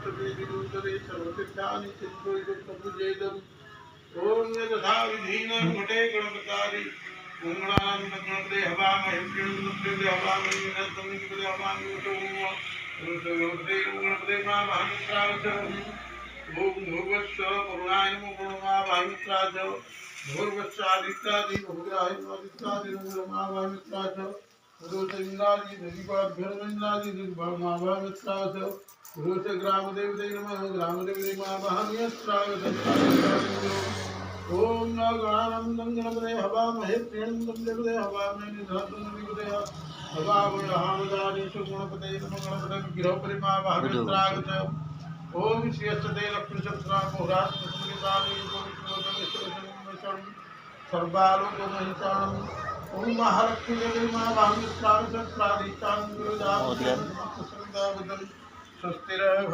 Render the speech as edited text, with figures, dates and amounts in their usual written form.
सर्वसिद्धानि चित्तविदुःखविजेदम् ओम यथा विधीनं घटे गणपतारि मंगलां गणपते हवामहे प्रणुते हवामहे नन्दं गणपते हवामहे गणपते गणपते मा भामित्राच ओम भूर्वस्व करुणाय नमो मा भामित्राच भूर्वस्वादित्यादि भूग्राय आदित्यादि नमो मा भामित्राच भूर्वस्वादित्यादि भूरिपाभ्यर्मन्दादि मा भामित्राच भूर्वस्व ग्रामदेवते नमः ग्रामदेवते मा भामित्राच ओम गणानंदं गणपते हवामहे प्रणुतं गणपते हवामहे निधानं गणपते हवामहे गणपते नमः गणपते विग्रहपरिमा भागत्रागत ओम श्रीयस्ते लक्ष्मीशस्त्रा मोहरात्मस्मृतानि गोविन्दोदमेश्वरं सर्वालोकमहिषाणं ओम महालक्ष्मी देवी मा भागत्रागत प्रादिष्टानं गुरुदानं स्वस्तिरः